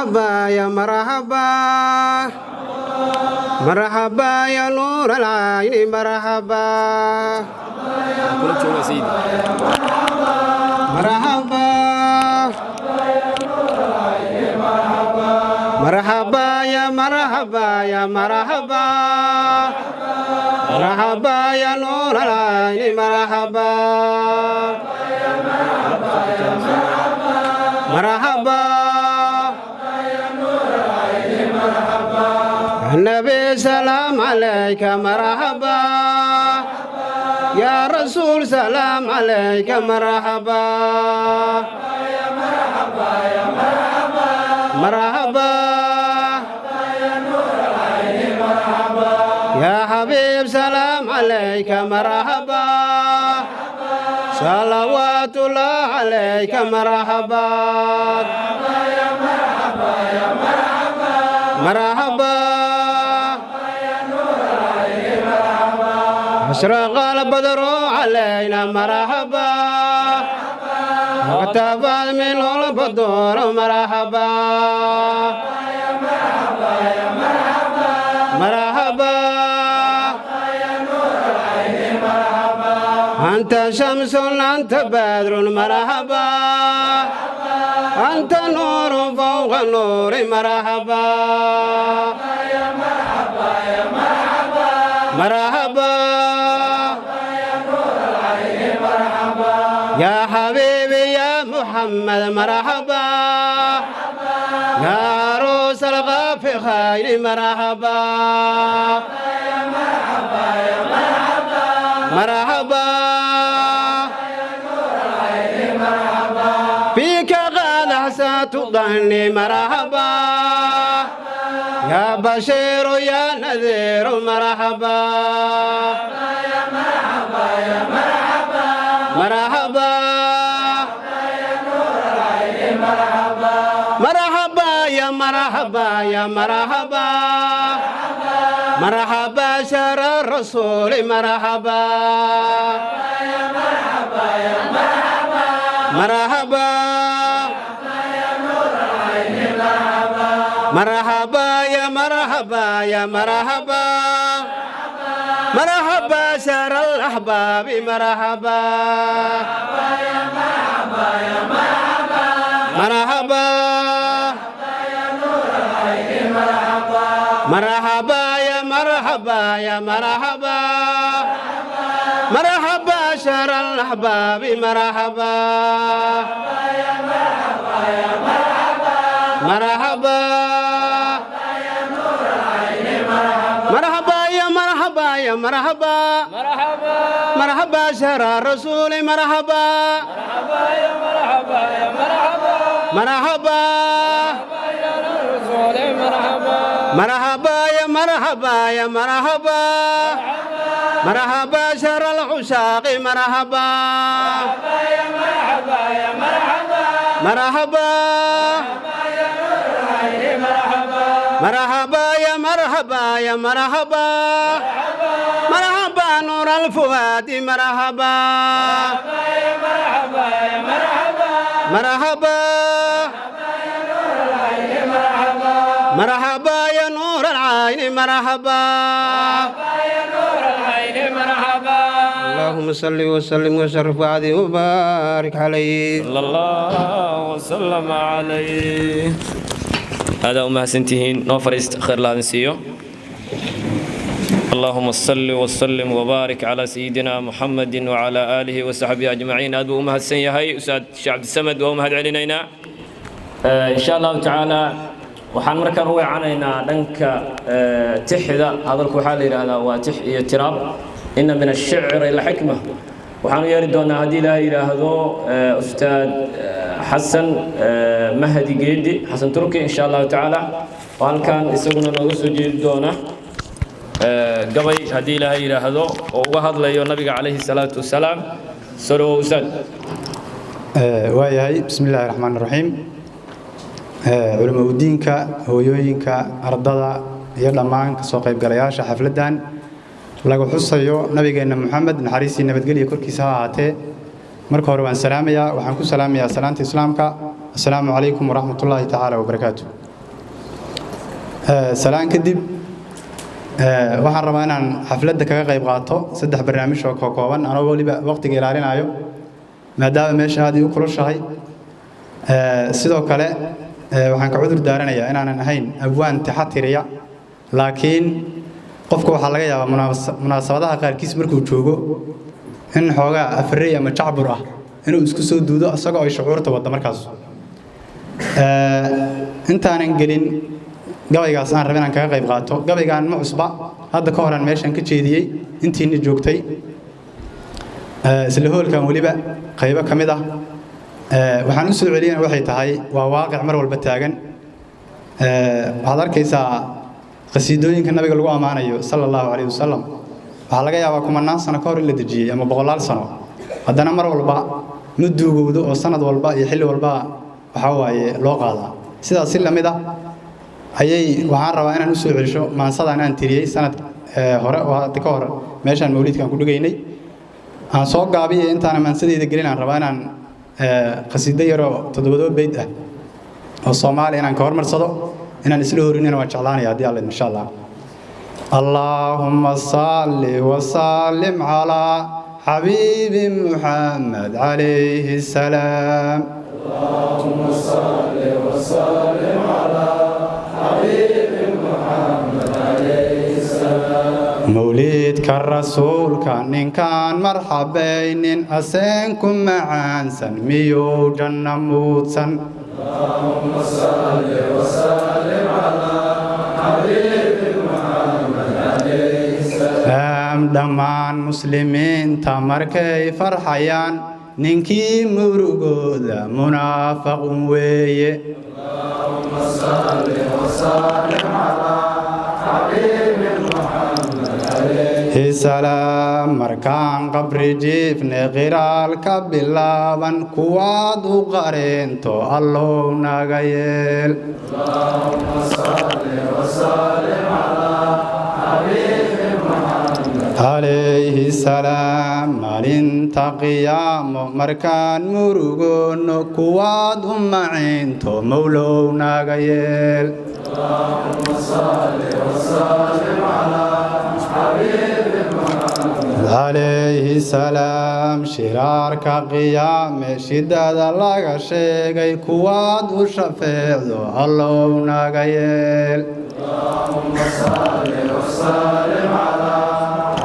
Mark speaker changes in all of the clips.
Speaker 1: مرحبا يا مرحبا مرحبا يا نور العين مرحبا مرحبا مرحبا يا مرحبا يا مرحبا مرحبا يا نور العين مرحبا مرحبا النبي سلام عليك مرحبا يا رسول سلام عليك مرحبا مرحبا يا حبيب سلام عليك مرحبا صلوات الله عليك مرحبا مرحبا أشرق البدر علينا مرحبا اقتفى منه البدور مرحبا مرحبا أنت شمس أنت بدر مرحبا أنت نور فوق النور مرحبا مرحبا يا حبيبي يا محمد مرحبا يا عروس الغافي خير مرحبا مرحبا فيك قد حسات ظني مرحبا يا بشير يا نذير مرحبا مرحبا مرحبا يا مرحبا يا مرحبا مرحبا شر الرسول مرحبا مرحبا مرحبا يا مرحبا يا مرحبا مرحبا شر الأحباب مرحبا مرحبا مرحبا يا مرحبا يا مرحبا مرحبا شر الأحباب مرحبا مرحبا مرحبا يا مرحبا يا مرحبا مرحبا شر الرسول مرحبا مرحبا مرحبا يا مرحبا يا مرحبا مرحبا شر العشاق مرحبا مرحبا مرحبا يا مرحبا يا مرحبا مرحبا نور الفؤاد مرحبا مرحبا مرحبا يا نور العين مرحبا اللهم صل وسلم وشرف وعدي وبارك عليه
Speaker 2: صلى الله وسلم عليه. هذا أمها سنتهين نوفرست خير لا نسيه. اللهم صل وسلم وبارك على سيدنا محمد وعلى آله وصحبه أجمعين. هذا أمها السنيهاي أستاذ عبد السمد وأمها علينا إن شاء الله تعالى. waxaan markaa u wacanaynaa dhanka tixda hadalku waxa la yiraahdaa waa tix iyo tiraab inna min ash-shi'r ila hikma waxaan yeeri doonaa hadii la yiraahdo ustaad Xasan Mahdi Geedi Xasan Turki insha Allah taala halkan isaguna nooga soo jeedi doona gabay hadii la yiraahdo oo uga hadlayo nabiga kaleeyhi salaatu wasalaam soo ustaad
Speaker 3: waayahay bismillaahir rahmaanir rahiim علماء الدينك هويوينك أرضا يلمان كسوق يبقى حفلتان لقوا حصيو نبينا محمد نحريسي نبتقلي كركي ساعته مركور وان سلاميا وحنكو سلاميا سلامة إسلامك السلام عليكم ورحمة الله تعالى وبركاته salaan kadib waxaan rabaa inaan xafladda kaga qayb qaato 3 barnaamij oo kooban anoo waliba waqtiga ilaalinayo maadaama meesha aad u kulushahay sidoo kale waxaan ka cudur daaranayaa inaanan ahayn abwaan taxatiriya laakiin qofku waxa laga yaabaa munaasabadaha qaarkiis markuu joogo in xoogaa afrey ama jacbur ah inuu isku soo duudo asagoo ay shucuurta wada markaas intaanan gelin gabaygaas aan rabay inaan kaga qayb qaato gabaygaan ma cusba hadda ka horan meeshan ka jeediyay intiina joogtay isla hoolkan waliba qaybo kamid ah waxaan u soo celiyay waxay tahay waa waaqic mar walba taagan waxaad arkaysaa qasiidooyinka nabiga lagu amaanayo sallallahu alayhi wasallam waxa laga yaabaa kumanaan sano ka hor in la dejiyay ama boqolaal sano haddana mar walba mudugoodo oo sanad walba iyo xilli walba waxa waaye loo qaadaa sidaas si lamid ah ayay waxaan rabaa inaan u soo celisho maansadaan aan tiriyay sanad hore oo hadda ka hor meeshan mawlidkan ku dhigaynay aan soo gaabiyay intaan maansadeeda gelin aan rabaa inaan qasiido yaro 7 bayd ah oo Soomaali inaan ka hormarsado inaan isla horinayna waan jeclaanayaa hadii Allah insha Allah Allahumma salli wa sallim ala habibi Muhammad alayhi salam Allahumma salli wa sallim ala habibi Muhammad alayhi salam مولد كالرسول كان كان مرحبين أسنكم معان سنميو جنة موتسن اللهم صل وسلم على حبيب محمد عليه السلام دمان مسلمين تمركي فرحيان ننكي مرقودا منافق وي اللهم صل وسلم على حبيب السلام مركان قبر جيفن غيرال كبلابن كواد وقرينتو الله نغيل اللهم صل وسلم على حبيب محمد عليه السلام مالين تقيام مركان مرغون كواد معينتو مولو نغيل اللهم صل وسلم على حبيب محمد عليه السلام شرارك قيام شداد الله شيغي كواد وشفيعو الله نغيل اللهم صل وسلم على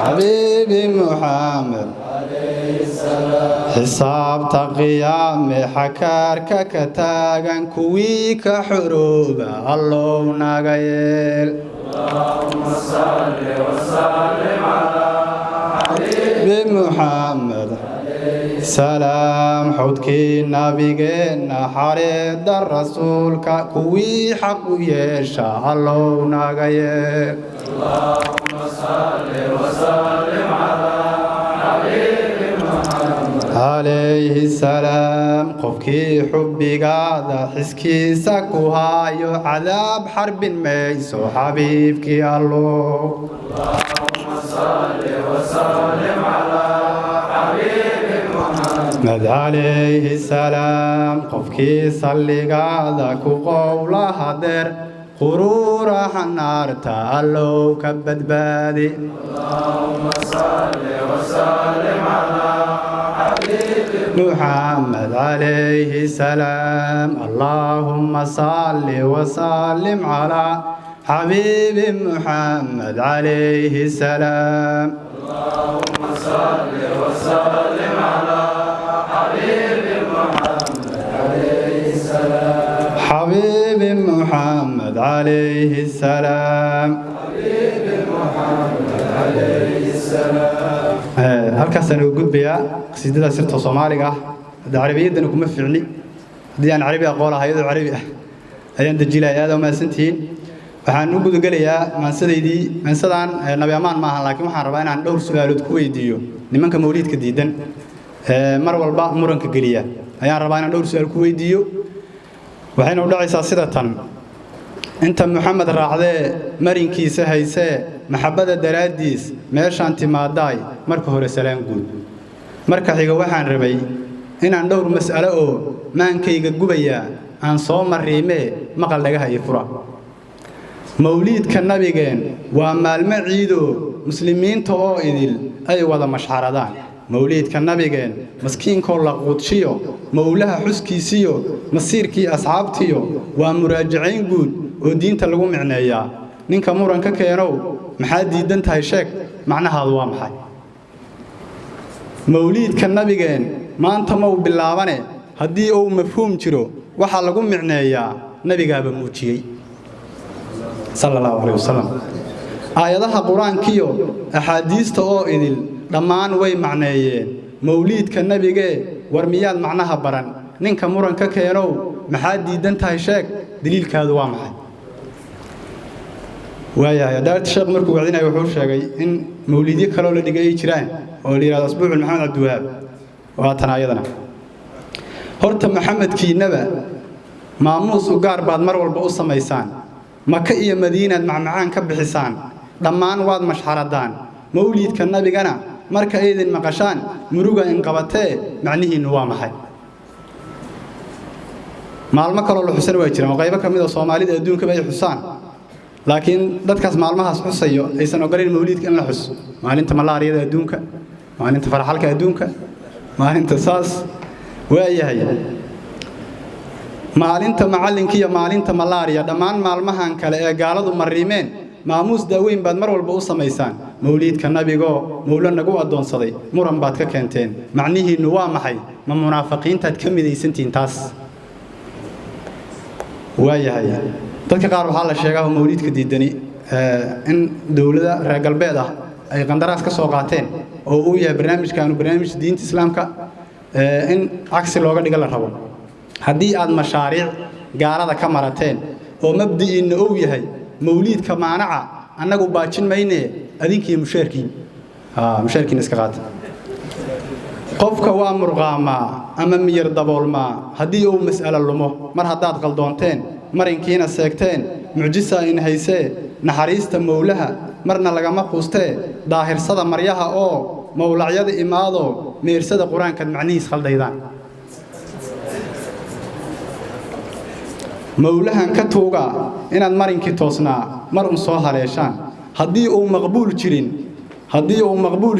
Speaker 3: حبيب محمد عليه السلام حساب تقيام حكارك كتاغن كويك حروبا الله نغيل اللهم صل وسلم على حبيب محمد سلام حودكي نبينا حريد الرسول كوي حق يشاء الله نغير اللهم صل وسلم على حبيب محمد عليه السلام قفكي حبي قاعدة حسكي سكوهايو عذاب حرب ميسو حبيبك الله اللهم صل وسلم على حبيب محمد عليه السلام قفكي صلي قاعدة كقولها در قرور حنار تعالو كبد بادي اللهم صل وسلم على محمد عليه السلام اللهم صل وسلم على حبيب محمد عليه السلام اللهم صل وسلم على حبيب محمد عليه السلام حبيب محمد عليه السلام حبيب محمد عليه السلام halkaas aan ugu gudbiyaa qasiidada sirta Soomaaliga ah carabiyadan kuma fiicni hadii aan carabi aqoon lahayd carabi ah ayaan dajilay aad ma santiin waxaan u gudgalayaa maansadaan nabi amaan ma aha laakiin waxaan rabaa inaan dhowr su'aalood ku weydiiyo nimanka mawlidka diidan mar walba muranka galiya ayaan rabaa inaan dhowr su'aal ku weydiiyo waxayna u dhacaysaa sida tan inta Muhammad raacday marinkiisa haysee maxabada daraadiis meeshaan timaaday marka hore salaam guud marka xiga waxaan rabay inaan dhowr mas'alo oo maankayga gubaya aan soo mariime maqal dhagaha iyo fura mawliidka nabigeen waa maalmo ciido muslimiinta oo idil ay wada mashxaradaan mawliidka nabigeen maskiinko la quudshiyo mawlaha xuskiisiyo masiirkii asxaabtiyo waa muraajacayn guud oo diinta lagu micneeyaa ninka muran ka keenow maxaa diidan tahay sheeg macnahaadu waa maxay mawliidka nabigeen maanta ma uu bilaabane haddii uu mafhuum jiro waxaa lagu micneeyaa nabigaaba muujiyey sallallahu alayhi wasallam aayadaha quraankiyo axaadiista oo idil dhammaan way macneeyeen mawliidka nabigee war miyaad macnaha baran ninka muran ka keenow maxaa diidan tahay sheeg daliilkaadu waa maxay waayahay daarta sheekh markuu wacdinay wuxuu sheegay in mawliidyo kale la dhigay jiraan oo la yiraahdo asbuuc maxamed abdiwaab waa tan ayadana horta maxamedkiinaba maamuus u gaar baad mar walba u samaysaan maka iyo madiinaad macmacaan ka bixisaan dhammaan waad mashxaradaan mawliidka nabigana marka aydin maqashaan muruga in qabatee macnihiinu waa maxay maalmo kale la xusan waa jiraan qaybo kamid ah Soomaalida adduunka ay xusaan laakiin dadkaas maalmahaas xusayo aysan ogoleen mawliidka in la xuso maalinta malaariyada adduunka maalinta farxalka adduunka maalinta saas waayahay maalinta macalinka iyo maalinta malaariya dhammaan maalmahan kale ee gaaladu mariimeen maamuus daaweyn baad mar walba u samaysaan mawliidka nabigo mawla nagu adoonsaday muran baad ka keenteen macnihiinu waa maxay ma munaafiqiintaad ka midaysantiin taas waayahay dadka qaar waxa la sheegaa mawliidka diidani in dawladda reer galbeed ah ay qandaraas ka soo qaateen oo uu yahay barnaamij diinta islaamka in cagsi looga dhiga la rabo haddii aad mashaariic gaalada ka marateen oo mabdi'iina uu yahay mawliidka maanaca annagu baajin mayne adinkii mushaarkiin iska qaata qofka waa murqaamaa ama miyir daboolmaa haddii uu mas'alo lumo mar haddaad qaldoonteen marinkiina seegteen mucjisa in haysee naxariista mawlaha marna lagama quustee daahirsada maryaha oo mawlacyada imaado meersada quraanka macnihiis khaldaydaan mawlahan ka tuuga inaad marinkii toosnaa mar un soo haleeshaan haddii uu maqbuul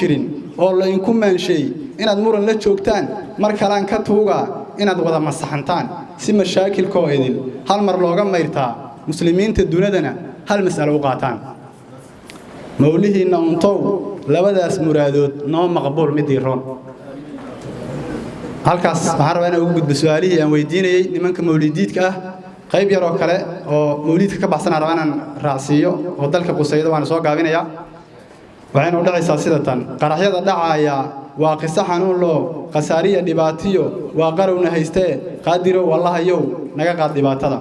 Speaker 3: jirin oo la inku maanshay inaad muran la joogtaan mar kalaan ka tuuga inaad wada masaxantaan si mashaakilkoo idil hal mar looga mayrtaa muslimiinta dunidana hal mas'alo u qaataan mawlihiina untow labadaas muraadood noo maqbuul midii roon halkaas waxaan rabaa inaan ugu gudbo su'aalihii aan weydiinayay nimanka mawlidiidka ah qayb yar oo kale oo mawliidka ka baxsan rabaa inaan raacsiiyo oo dalka qusayda waan soo gaabinayaa waxayna u dhacaysaa sida tan qaraxyada dhacaya waa qiso xanuun loo qasaariya dhibaatiyo waa qarowna haystee qaadirow wallahayow naga qaad dhibaatada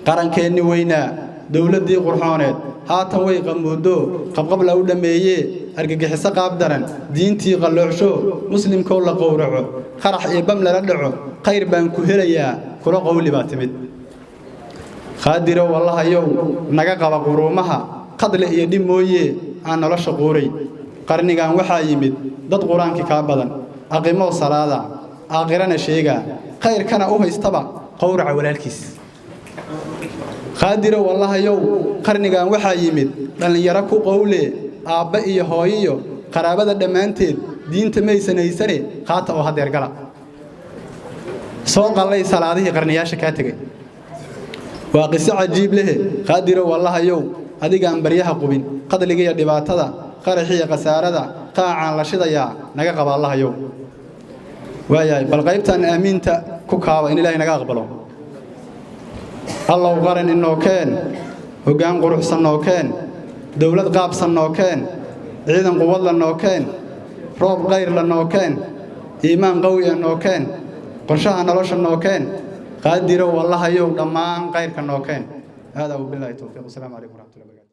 Speaker 3: qarankeenni weynaa dawladdii qurxooneed haatan way qamuudo qabqabla u dhameeyee argagixiso qaab daran diintii qalloocsho muslimkoo la qowraco qarax iyo bam lala dhaco khayr baan ku helayaa kula qowli baa timid qaadirow wallahayow naga qaba quruumaha qadle iyo dhib mooye aan nolosha quuray qarnigan waxaa yimid dad quraankii ka badan aqimo salaada aakhirana sheega khayrkana u haystaba qowraca walaalkiis qaadirow wallahayow qarnigan waxaa yimid dhalinyaro ku qowle aabba iyo hooyo qaraabada dhammaanteed diinta maysan haysane qaata oo hadeer gala soo qallay salaadihii qarniyaasha ka tagay waa qiso cajiib leh qaadirow wallahayow adigaan baryaha qubin qadliga iyo dhibaatada qaraxiya qasaarada qaacaan la shidayaa naga qaba allahayow waayahay bal qaybtan aamiinta ku kaaba in ilaahay naga aqbalo الله قرن إنه كان وجان قروح سنه كان دولة قاب سنه كان عيدا قوة لأنه كان روب غير لأنه كان إيمان قوي أنه كان قرشها نروش أنه كان قادر والله يوم دمان غير كأنه كان هذا وبالله التوفيق والسلام عليكم ورحمة الله وبركاته